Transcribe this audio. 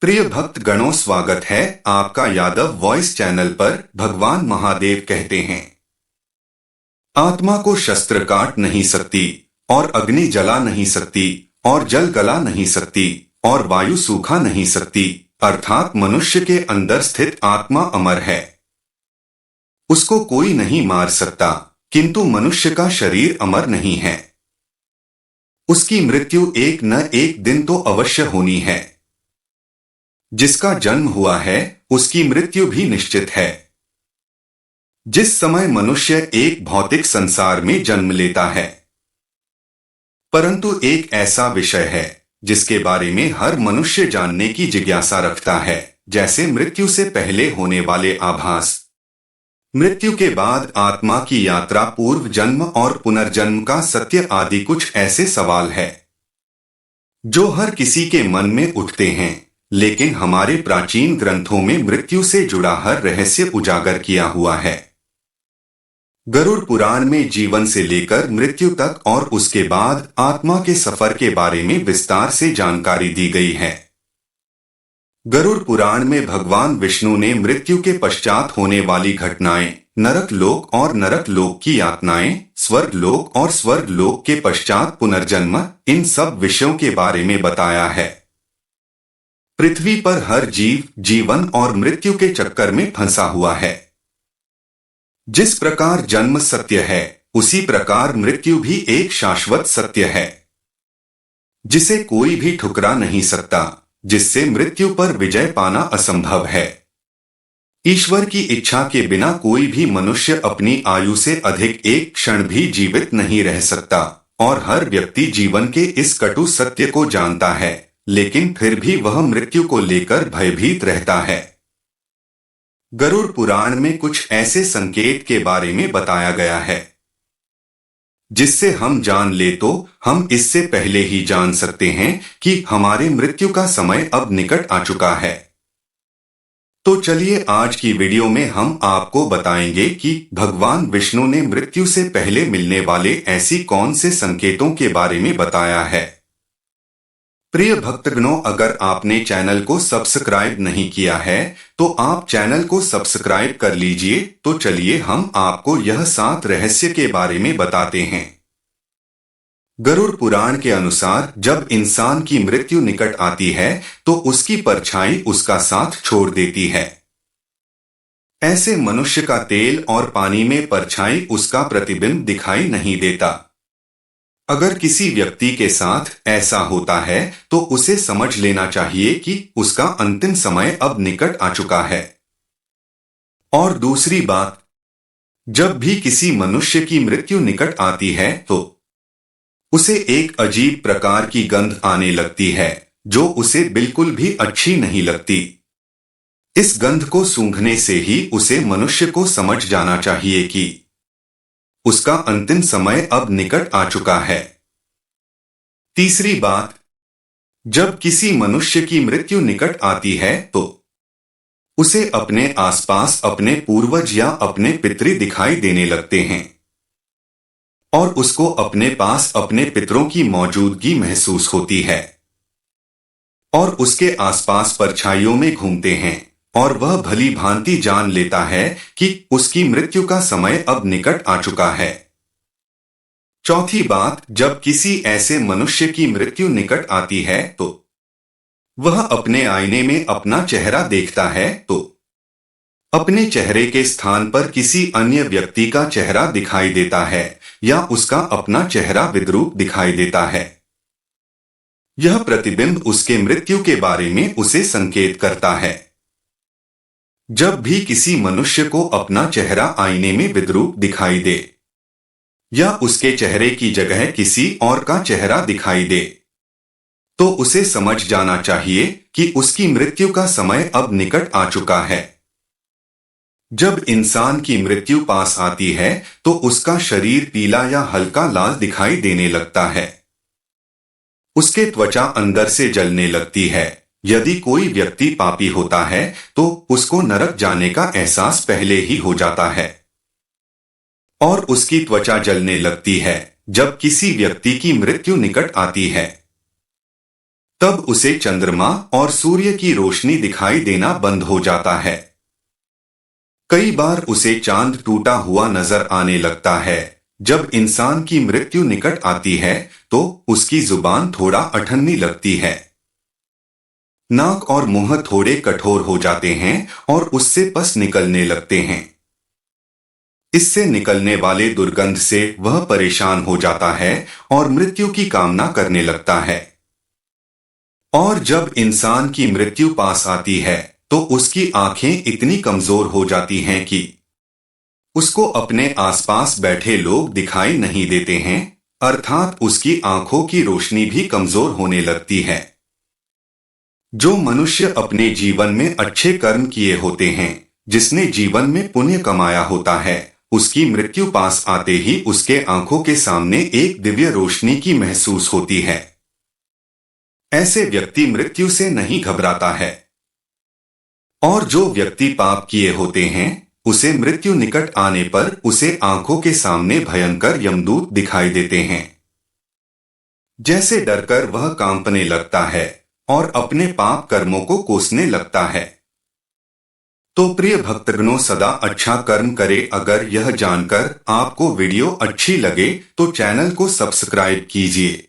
प्रिय भक्त गणों, स्वागत है आपका यादव वॉइस चैनल पर। भगवान महादेव कहते हैं, आत्मा को शस्त्र काट नहीं सकती, और अग्नि जला नहीं सकती, और जल गला नहीं सकती, और वायु सूखा नहीं सकती। अर्थात मनुष्य के अंदर स्थित आत्मा अमर है, उसको कोई नहीं मार सकता। किंतु मनुष्य का शरीर अमर नहीं है, उसकी मृत्यु एक न एक दिन तो अवश्य होनी है। जिसका जन्म हुआ है उसकी मृत्यु भी निश्चित है। जिस समय मनुष्य एक भौतिक संसार में जन्म लेता है, परंतु एक ऐसा विषय है जिसके बारे में हर मनुष्य जानने की जिज्ञासा रखता है, जैसे मृत्यु से पहले होने वाले आभास, मृत्यु के बाद आत्मा की यात्रा, पूर्व जन्म और पुनर्जन्म का सत्य आदि कुछ ऐसे सवाल है जो हर किसी के मन में उठते हैं। लेकिन हमारे प्राचीन ग्रंथों में मृत्यु से जुड़ा हर रहस्य उजागर किया हुआ है। गरुड़ पुराण में जीवन से लेकर मृत्यु तक और उसके बाद आत्मा के सफर के बारे में विस्तार से जानकारी दी गई है। गरुड़ पुराण में भगवान विष्णु ने मृत्यु के पश्चात होने वाली घटनाएं, नरक लोक और नरक लोक की यातनाएं, स्वर्ग लोक और स्वर्ग लोक के पश्चात पुनर्जन्म, इन सब विषयों के बारे में बताया है। पृथ्वी पर हर जीव जीवन और मृत्यु के चक्कर में फंसा हुआ है। जिस प्रकार जन्म सत्य है, उसी प्रकार मृत्यु भी एक शाश्वत सत्य है, जिसे कोई भी ठुकरा नहीं सकता, जिससे मृत्यु पर विजय पाना असंभव है। ईश्वर की इच्छा के बिना कोई भी मनुष्य अपनी आयु से अधिक एक क्षण भी जीवित नहीं रह सकता, और हर व्यक्ति जीवन के इस कटु सत्य को जानता है, लेकिन फिर भी वह मृत्यु को लेकर भयभीत रहता है। गरुड़ पुराण में कुछ ऐसे संकेत के बारे में बताया गया है जिससे हम जान ले तो हम इससे पहले ही जान सकते हैं कि हमारे मृत्यु का समय अब निकट आ चुका है। तो चलिए आज की वीडियो में हम आपको बताएंगे कि भगवान विष्णु ने मृत्यु से पहले मिलने वाले ऐसी कौन से संकेतों के बारे में बताया है। प्रिय भक्तगणों, अगर आपने चैनल को सब्सक्राइब नहीं किया है तो आप चैनल को सब्सक्राइब कर लीजिए। तो चलिए हम आपको यह 7 रहस्य के बारे में बताते हैं। गरुड़ पुराण के अनुसार जब इंसान की मृत्यु निकट आती है तो उसकी परछाई उसका साथ छोड़ देती है। ऐसे मनुष्य का तेल और पानी में परछाई उसका प्रतिबिंब दिखाई नहीं देता। अगर किसी व्यक्ति के साथ ऐसा होता है तो उसे समझ लेना चाहिए कि उसका अंतिम समय अब निकट आ चुका है। और दूसरी बात, जब भी किसी मनुष्य की मृत्यु निकट आती है तो उसे एक अजीब प्रकार की गंध आने लगती है जो उसे बिल्कुल भी अच्छी नहीं लगती। इस गंध को सूंघने से ही उसे मनुष्य को समझ जाना चाहिए कि उसका अंतिम समय अब निकट आ चुका है। तीसरी बात, जब किसी मनुष्य की मृत्यु निकट आती है तो उसे अपने आसपास अपने पूर्वज या अपने पितृ दिखाई देने लगते हैं, और उसको अपने पास अपने पितरों की मौजूदगी महसूस होती है, और उसके आसपास परछाइयों में घूमते हैं, और वह भली भांति जान लेता है कि उसकी मृत्यु का समय अब निकट आ चुका है। चौथी बात, जब किसी ऐसे मनुष्य की मृत्यु निकट आती है तो वह अपने आईने में अपना चेहरा देखता है तो अपने चेहरे के स्थान पर किसी अन्य व्यक्ति का चेहरा दिखाई देता है, या उसका अपना चेहरा विद्रूप दिखाई देता है। यह प्रतिबिंब उसके मृत्यु के बारे में उसे संकेत करता है। जब भी किसी मनुष्य को अपना चेहरा आईने में विद्रूप दिखाई दे, या उसके चेहरे की जगह किसी और का चेहरा दिखाई दे, तो उसे समझ जाना चाहिए कि उसकी मृत्यु का समय अब निकट आ चुका है। जब इंसान की मृत्यु पास आती है तो उसका शरीर पीला या हल्का लाल दिखाई देने लगता है। उसके त्वचा अंदर से जलने लगती है। यदि कोई व्यक्ति पापी होता है तो उसको नरक जाने का एहसास पहले ही हो जाता है, और उसकी त्वचा जलने लगती है जब किसी व्यक्ति की मृत्यु निकट आती है। तब उसे चंद्रमा और सूर्य की रोशनी दिखाई देना बंद हो जाता है। कई बार उसे चांद टूटा हुआ नजर आने लगता है। जब इंसान की मृत्यु निकट आती है तो उसकी जुबान थोड़ा अठन्नी लगती है। नाक और मुंह थोड़े कठोर हो जाते हैं और उससे पस निकलने लगते हैं। इससे निकलने वाले दुर्गंध से वह परेशान हो जाता है और मृत्यु की कामना करने लगता है। और जब इंसान की मृत्यु पास आती है तो उसकी आंखें इतनी कमजोर हो जाती हैं कि उसको अपने आसपास बैठे लोग दिखाई नहीं देते हैं, अर्थात उसकी आंखों की रोशनी भी कमजोर होने लगती है। जो मनुष्य अपने जीवन में अच्छे कर्म किए होते हैं, जिसने जीवन में पुण्य कमाया होता है, उसकी मृत्यु पास आते ही उसके आंखों के सामने एक दिव्य रोशनी की महसूस होती है। ऐसे व्यक्ति मृत्यु से नहीं घबराता है। और जो व्यक्ति पाप किए होते हैं, उसे मृत्यु निकट आने पर उसे आंखों के सामने भयंकर यमदूत दिखाई देते हैं। जैसे डरकर वह कांपने लगता है और अपने पाप कर्मों को कोसने लगता है। तो प्रिय भक्तगणों, सदा अच्छा कर्म करे। अगर यह जानकर आपको वीडियो अच्छी लगे तो चैनल को सब्सक्राइब कीजिए।